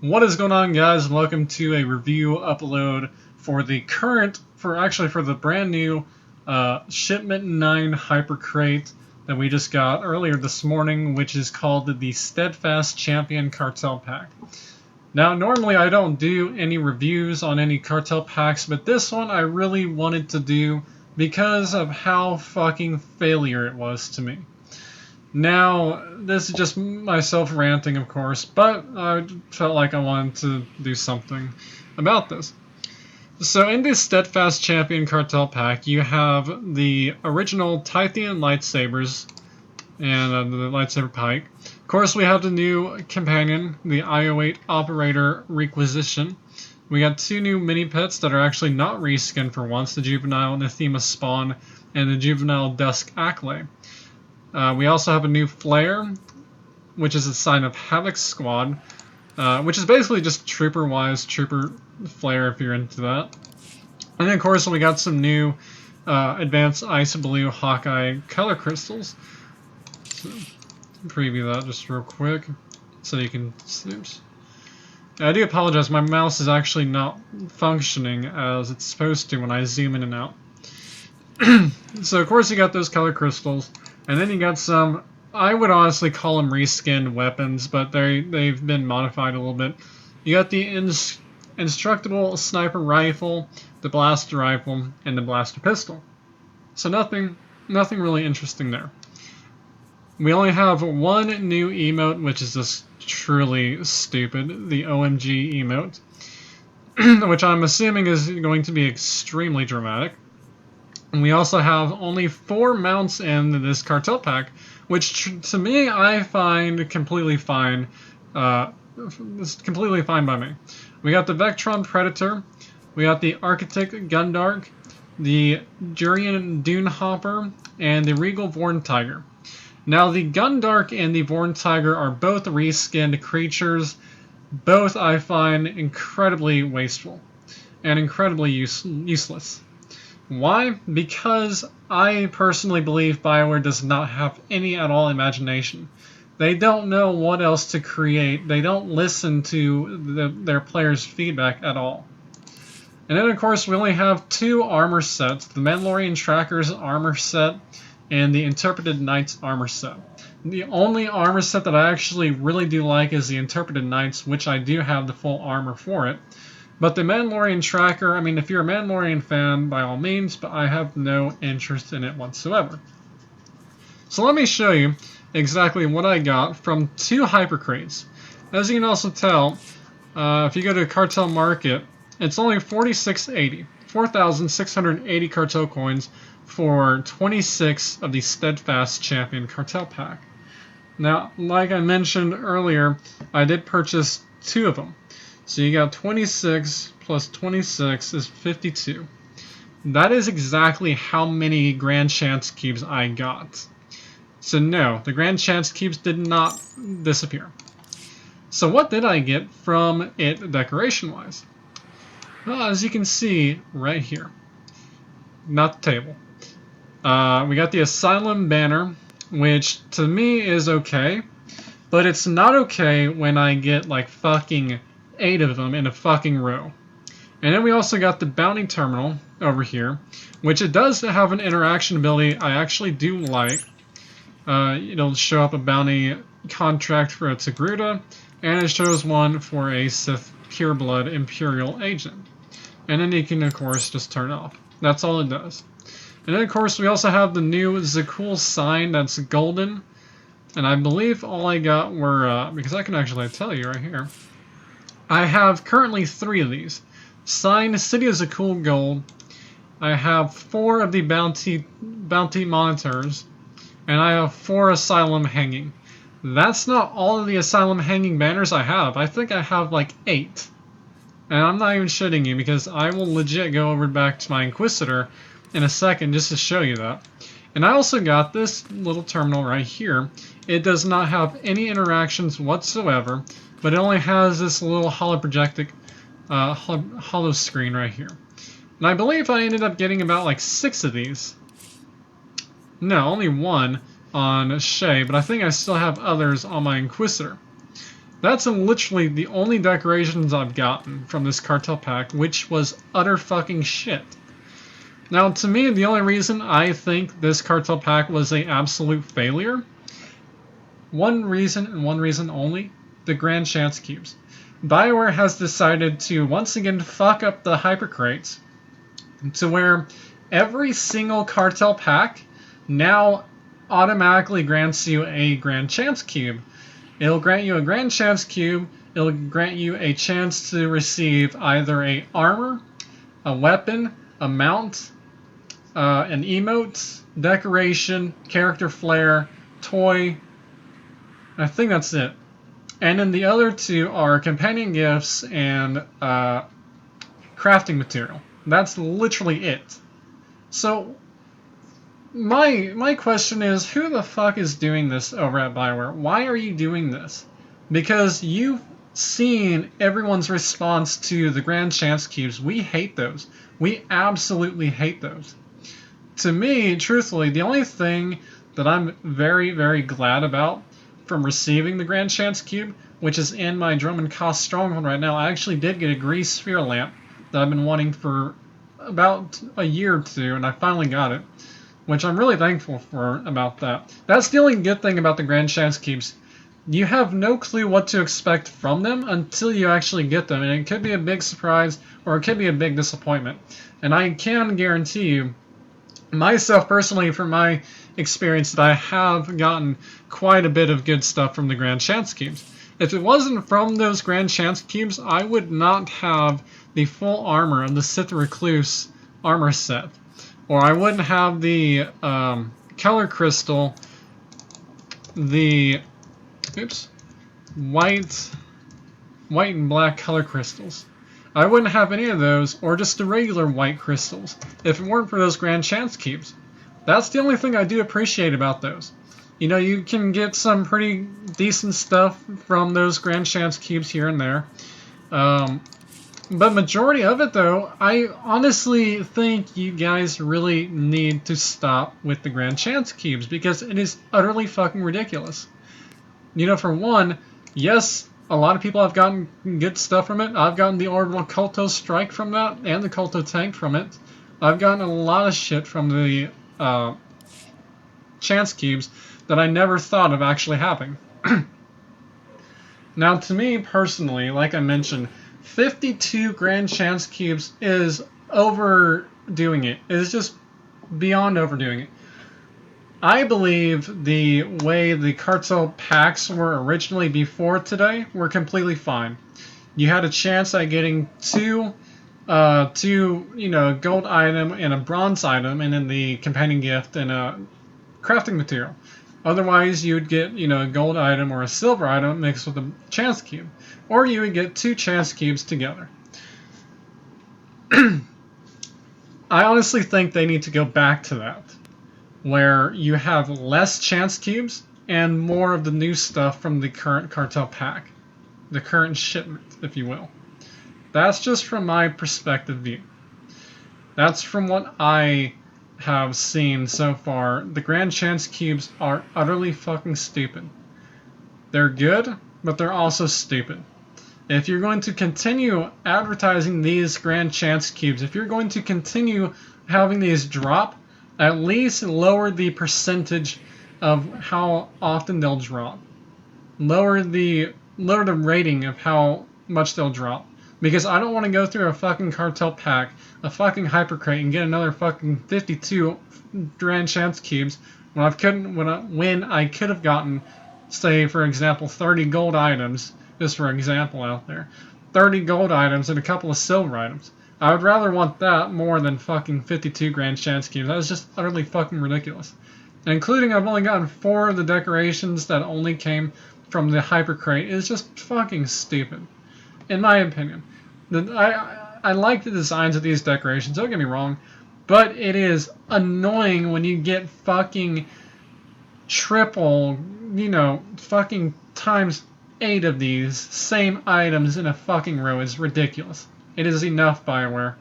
What is going on, guys? Welcome to a review upload for the brand new Shipment 9 Hyper Crate that we just got earlier this morning, which is called the Steadfast Champion Cartel Pack. Now, normally I don't do any reviews on any cartel packs, but this one I really wanted to do because of how fucking failure it was to me. Now, this is just myself ranting, of course, but I felt like I wanted to do something about this. So in this Steadfast Champion Cartel Pack, you have the original Tithian lightsabers and the lightsaber pike. Of course, we have the new companion, the IO8 Operator Requisition. We got two new mini-pets that are actually not reskinned for once, the Juvenile Nathema Spawn and the Juvenile Dusk Acklay. We also have a new flare, which is a sign of Havoc Squad, which is basically just trooper-wise, trooper flare if you're into that. And then, of course, we got some new advanced ice blue Hawkeye color crystals. So, preview that just real quick so you can see. I do apologize, my mouse is actually not functioning as it's supposed to when I zoom in and out. So, of course, you got those color crystals. And then you got some, I would honestly call them reskinned weapons, but they've been modified a little bit. You got the instructable sniper rifle, the blaster rifle, and the blaster pistol. So nothing really interesting there. We only have one new emote, which is just truly stupid, the OMG emote, which I'm assuming is going to be extremely dramatic. And we also have only 4 mounts in this cartel pack, which to me I find completely fine. It's completely fine by me. We got the Vectron Predator, we got the Architect Gundark, the Durian Dune Hopper, and the Regal Vorn Tiger. Now the Gundark and the Vorn Tiger are both reskinned creatures. Both I find incredibly wasteful and incredibly useless. Why? Because I personally believe BioWare does not have any at all imagination. They don't know what else to create. They don't listen to their players' feedback at all. And then, of course, we only have 2 armor sets, the Mandalorian Tracker's armor set and the Interpreted Knights armor set. The only armor set that I actually really do like is the Interpreted Knights, which I do have the full armor for it. But the Mandalorian Tracker, I mean, if you're a Mandalorian fan, by all means, but I have no interest in it whatsoever. So let me show you exactly what I got from 2 Hyper Crates. As you can also tell, if you go to Cartel Market, it's only $46.80. 4,680 cartel coins for 26 of the Steadfast Champion Cartel Pack. Now, like I mentioned earlier, I did purchase 2 of them. So you got 26 plus 26 is 52. That is exactly how many Grand Chance Cubes I got. So no, the Grand Chance Cubes did not disappear. So what did I get from it decoration-wise? Well, as you can see right here. Not the table. We got the Asylum banner, which to me is okay. But it's not okay when I get like fucking 8 of them in a fucking row. And then we also got the Bounty Terminal over here, which it does have an interaction ability I actually do like. It'll show up a bounty contract for a Togruta, and it shows one for a Sith Pureblood Imperial agent. And then you can, of course, just turn it off. That's all it does. And then, of course, we also have the new Zakul sign that's golden. And I believe all I got were, because I can actually tell you right here, I have currently 3 of these. Signed City of Zakul Gold. I have 4 of the bounty monitors. And I have 4 Asylum hanging. That's not all of the Asylum hanging banners I have. I think I have like 8. And I'm not even shitting you because I will legit go over back to my Inquisitor in a second just to show you that. And I also got this little terminal right here. It does not have any interactions whatsoever, but it only has this little holo screen right here. And I believe I ended up getting about like 6 of these. No, only 1 on Shay, but I think I still have others on my Inquisitor. That's literally the only decorations I've gotten from this cartel pack, which was utter fucking shit. Now, to me, the only reason I think this cartel pack was an absolute failure, one reason and one reason only, the Grand Chance Cubes. BioWare has decided to once again fuck up the hypercrates to where every single cartel pack now automatically grants you a Grand Chance Cube. It'll grant you a Grand Chance Cube, it'll grant you a chance to receive either a armor, a weapon, a mount, an emote, decoration, character flare, toy. I think that's it. And then the other two are companion gifts and crafting material. That's literally it. So my question is, who the fuck is doing this over at BioWare? Why are you doing this? Because you've seen everyone's response to the Grand Chance Cubes. We hate those. We absolutely hate those. To me, truthfully, the only thing that I'm very, very glad about from receiving the Grand Chance Cube, which is in my Drummond Cost Stronghold right now, I actually did get a grease sphere lamp that I've been wanting for about a year or two, and I finally got it, which I'm really thankful for about that. That's the only good thing about the Grand Chance Cubes. You have no clue what to expect from them until you actually get them, and it could be a big surprise or it could be a big disappointment. And I can guarantee you, myself personally, from my experience, that I have gotten quite a bit of good stuff from the Grand Chance Cubes. If it wasn't from those Grand Chance Cubes, I would not have the full armor of the Sith Recluse armor set. Or I wouldn't have the color crystal, the white and black color crystals. I wouldn't have any of those, or just the regular white crystals, if it weren't for those Grand Chance Cubes. That's the only thing I do appreciate about those. You know, you can get some pretty decent stuff from those Grand Chance Cubes here and there. But majority of it, though, I honestly think you guys really need to stop with the Grand Chance Cubes, because it is utterly fucking ridiculous. You know, for one, yes, a lot of people have gotten good stuff from it. I've gotten the Orbital Culto Strike from that, and the Culto Tank from it. I've gotten a lot of shit from the Chance Cubes that I never thought of actually having. Now, to me personally, like I mentioned, 52 Grand Chance Cubes is overdoing it. It is just beyond overdoing it. I believe the way the cartel packs were originally before today were completely fine. You had a chance at getting two gold item and a bronze item, and then the companion gift and a crafting material. Otherwise, you'd get, a gold item or a silver item mixed with a chance cube. Or you would get two chance cubes together. I honestly think they need to go back to that, where you have less chance cubes and more of the new stuff from the current cartel pack. The current shipment, if you will. That's just from my perspective view. That's from what I have seen so far. The Grand Chance Cubes are utterly fucking stupid. They're good, but they're also stupid. If you're going to continue advertising these Grand Chance Cubes, if you're going to continue having these drop, at least lower the percentage of how often they'll drop. Lower the rating of how much they'll drop. Because I don't want to go through a fucking cartel pack, a fucking hypercrate, and get another fucking 52 Grand Chance Cubes when I could have gotten, say, for example, 30 gold items, just for example out there. 30 gold items and a couple of silver items. I would rather want that more than fucking 52 Grand Chance Cubes. That was just utterly fucking ridiculous. And including I've only gotten 4 of the decorations that only came from the hypercrate is just fucking stupid. In my opinion. I like the designs of these decorations, don't get me wrong, but it is annoying when you get fucking triple, fucking times 8 of these same items in a fucking row. Is ridiculous. It is enough, BioWare.